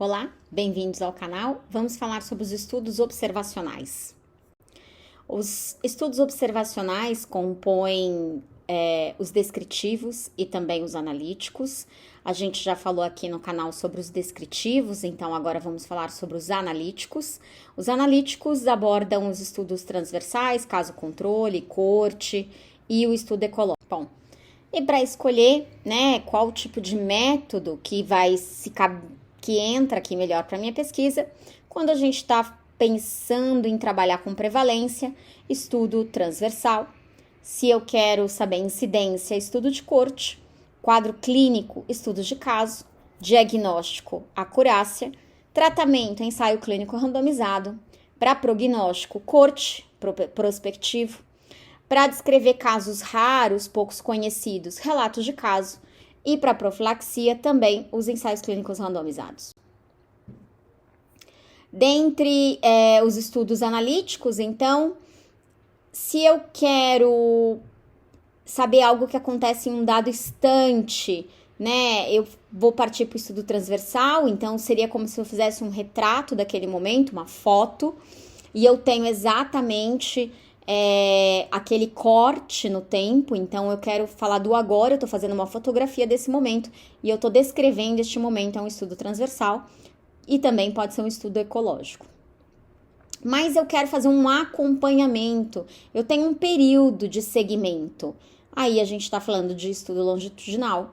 Olá, bem-vindos ao canal. Vamos falar sobre os estudos observacionais. Os estudos observacionais compõem os descritivos e também os analíticos. A gente já falou aqui no canal sobre os descritivos, então agora vamos falar sobre os analíticos. Os analíticos abordam os estudos transversais, caso controle, corte e o estudo ecológico. Bom, e para escolher, qual tipo de método que entra aqui melhor para minha pesquisa, quando a gente está pensando em trabalhar com prevalência, estudo transversal. Se eu quero saber incidência, estudo de corte, quadro clínico, estudos de caso, diagnóstico, acurácia, tratamento, ensaio clínico randomizado, para prognóstico, corte, prospectivo, para descrever casos raros, poucos conhecidos, relatos de caso, e para profilaxia também os ensaios clínicos randomizados. Dentre os estudos analíticos, então, se eu quero saber algo que acontece em um dado instante, eu vou partir para o estudo transversal, então seria como se eu fizesse um retrato daquele momento, uma foto, e eu tenho exatamente aquele corte no tempo, então eu quero falar do agora, eu estou fazendo uma fotografia desse momento e eu estou descrevendo este momento, é um estudo transversal e também pode ser um estudo ecológico. Mas eu quero fazer um acompanhamento, eu tenho um período de segmento, aí a gente está falando de estudo longitudinal,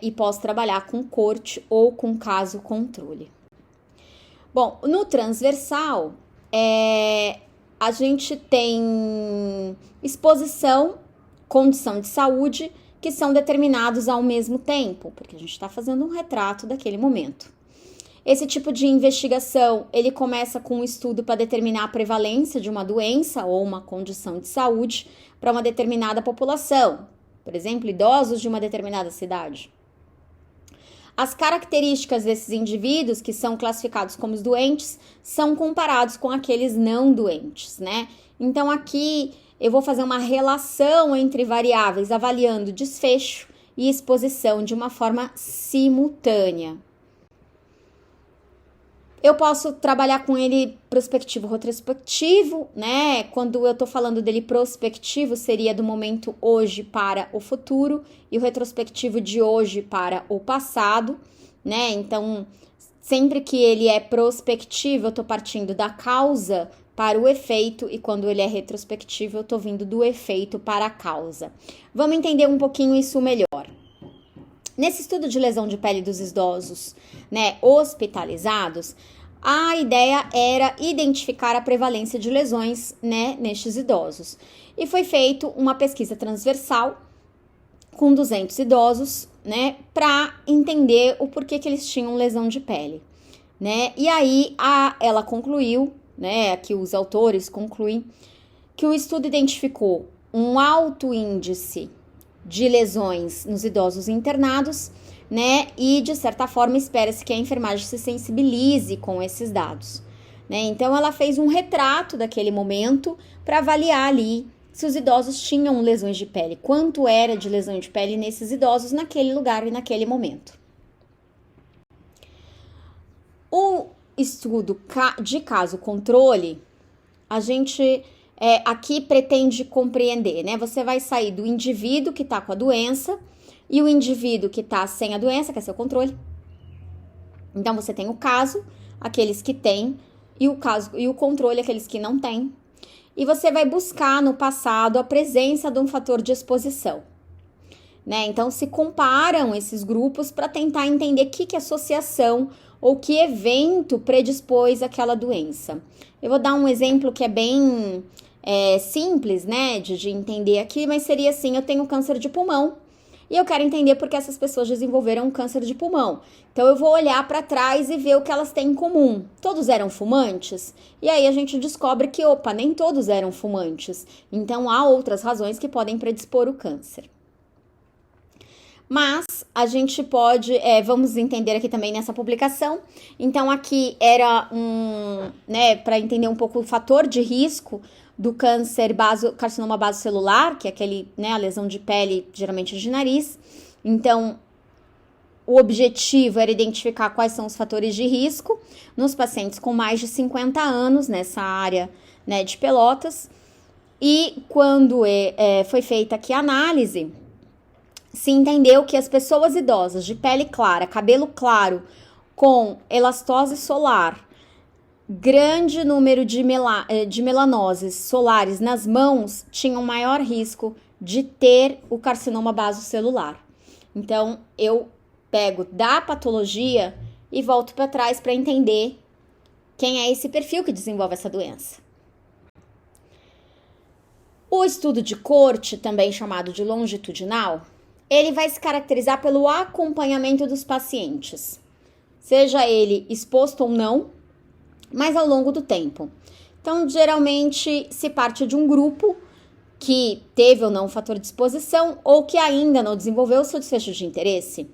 e posso trabalhar com corte ou com caso controle. Bom, no transversal, a gente tem exposição, condição de saúde, que são determinados ao mesmo tempo, porque a gente está fazendo um retrato daquele momento. Esse tipo de investigação, ele começa com um estudo para determinar a prevalência de uma doença ou uma condição de saúde para uma determinada população, por exemplo, idosos de uma determinada cidade. As características desses indivíduos, que são classificados como doentes, são comparados com aqueles não doentes, Então, aqui eu vou fazer uma relação entre variáveis, avaliando desfecho e exposição de uma forma simultânea. Eu posso trabalhar com ele prospectivo, retrospectivo, Quando eu tô falando dele prospectivo, seria do momento hoje para o futuro e o retrospectivo de hoje para o passado, Então, sempre que ele é prospectivo, eu tô partindo da causa para o efeito e quando ele é retrospectivo, eu tô vindo do efeito para a causa. Vamos entender um pouquinho isso melhor. Nesse estudo de lesão de pele dos idosos, hospitalizados, a ideia era identificar a prevalência de lesões, nestes idosos. E foi feita uma pesquisa transversal com 200 idosos, para entender o porquê que eles tinham lesão de pele, E aí ela concluiu, aqui os autores concluem, que o estudo identificou um alto índice de lesões nos idosos internados, e de certa forma espera-se que a enfermagem se sensibilize com esses dados, Então ela fez um retrato daquele momento para avaliar ali se os idosos tinham lesões de pele, quanto era de lesão de pele nesses idosos naquele lugar e naquele momento. O estudo de caso controle, a gente aqui pretende compreender, Você vai sair do indivíduo que está com a doença e o indivíduo que está sem a doença, que é seu controle. Então, você tem o caso, aqueles que têm, e o controle, aqueles que não têm. E você vai buscar no passado a presença de um fator de exposição. Então, se comparam esses grupos para tentar entender que associação ou que evento predispôs aquela doença. Eu vou dar um exemplo que é bem simples, de entender aqui, mas seria assim, eu tenho câncer de pulmão e eu quero entender por que essas pessoas desenvolveram um câncer de pulmão. Então, eu vou olhar para trás e ver o que elas têm em comum. Todos eram fumantes? E aí a gente descobre que, nem todos eram fumantes. Então, há outras razões que podem predispor o câncer. Mas a gente pode, vamos entender aqui também nessa publicação. Então, aqui era para entender um pouco o fator de risco do câncer carcinoma basocelular, que é aquele, a lesão de pele, geralmente de nariz. Então, o objetivo era identificar quais são os fatores de risco nos pacientes com mais de 50 anos nessa área, né, de Pelotas. E quando foi feita aqui a análise, se entendeu que as pessoas idosas de pele clara, cabelo claro, com elastose solar, grande número de melanoses solares nas mãos, tinham maior risco de ter o carcinoma basocelular. Então, eu pego da patologia e volto para trás para entender quem é esse perfil que desenvolve essa doença. O estudo de corte, também chamado de longitudinal, ele vai se caracterizar pelo acompanhamento dos pacientes, seja ele exposto ou não, mas ao longo do tempo. Então, geralmente, se parte de um grupo que teve ou não um fator de exposição ou que ainda não desenvolveu o seu desfecho de interesse.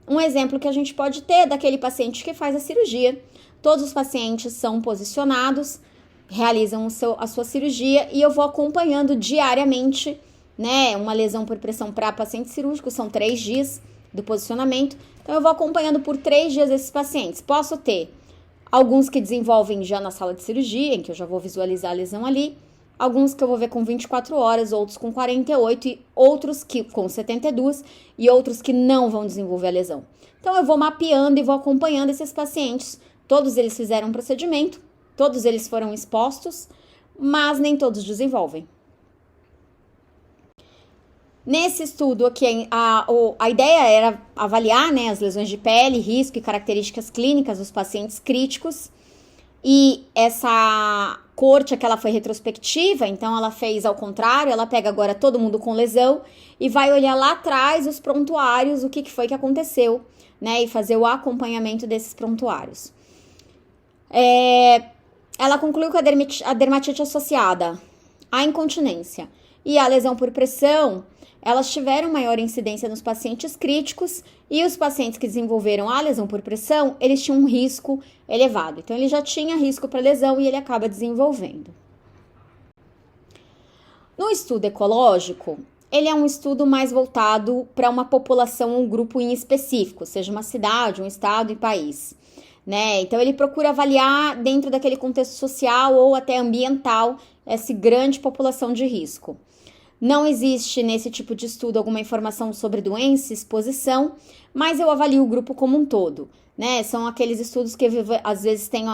Um exemplo que a gente pode ter é daquele paciente que faz a cirurgia. Todos os pacientes são posicionados, realizam a sua cirurgia e eu vou acompanhando diariamente, né? Uma lesão por pressão para paciente cirúrgico, são 3 dias do posicionamento. Então, eu vou acompanhando por 3 dias esses pacientes. Posso ter alguns que desenvolvem já na sala de cirurgia, em que eu já vou visualizar a lesão ali. Alguns que eu vou ver com 24 horas, outros com 48 e outros que com 72 e outros que não vão desenvolver a lesão. Então, eu vou mapeando e vou acompanhando esses pacientes. Todos eles fizeram um procedimento, todos eles foram expostos, mas nem todos desenvolvem. Nesse estudo aqui, a ideia era avaliar, né, as lesões de pele, risco e características clínicas dos pacientes críticos. E essa corte aqui, ela foi retrospectiva, então ela fez ao contrário, ela pega agora todo mundo com lesão e vai olhar lá atrás os prontuários, o que foi que aconteceu, né, e fazer o acompanhamento desses prontuários. Ela concluiu que a dermatite associada à incontinência e à lesão por pressão, elas tiveram maior incidência nos pacientes críticos e os pacientes que desenvolveram a lesão por pressão, eles tinham um risco elevado. Então, ele já tinha risco para lesão e ele acaba desenvolvendo. No estudo ecológico, ele é um estudo mais voltado para uma população, um grupo em específico, seja uma cidade, um estado e país, né? Então, ele procura avaliar dentro daquele contexto social ou até ambiental essa grande população de risco. Não existe nesse tipo de estudo alguma informação sobre doença, exposição, mas eu avalio o grupo como um todo, né? São aqueles estudos que às vezes têm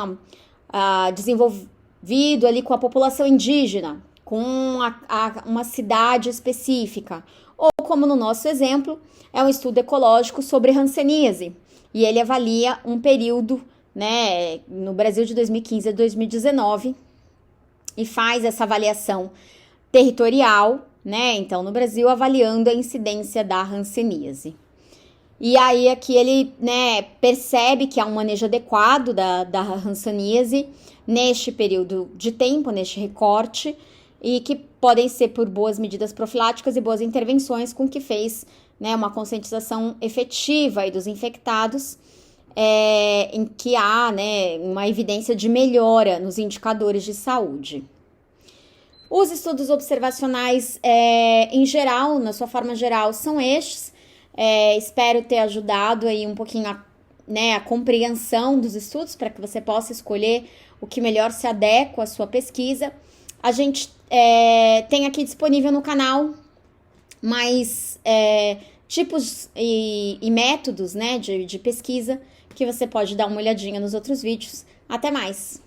desenvolvido ali com a população indígena, com uma cidade específica. Ou como no nosso exemplo, é um estudo ecológico sobre hanseníase. E ele avalia um período, né, no Brasil de 2015 a 2019 e faz essa avaliação territorial, né? Então, no Brasil, avaliando a incidência da hanseníase. E aí, aqui ele, né, percebe que há um manejo adequado da hanseníase neste período de tempo, neste recorte, e que podem ser por boas medidas profiláticas e boas intervenções, com que fez, né, uma conscientização efetiva aí dos infectados, em que há, né, uma evidência de melhora nos indicadores de saúde. Os estudos observacionais, em geral, na sua forma geral, são estes. Espero ter ajudado aí um pouquinho a compreensão dos estudos para que você possa escolher o que melhor se adequa à sua pesquisa. A gente tem aqui disponível no canal mais tipos e métodos, né, de pesquisa que você pode dar uma olhadinha nos outros vídeos. Até mais!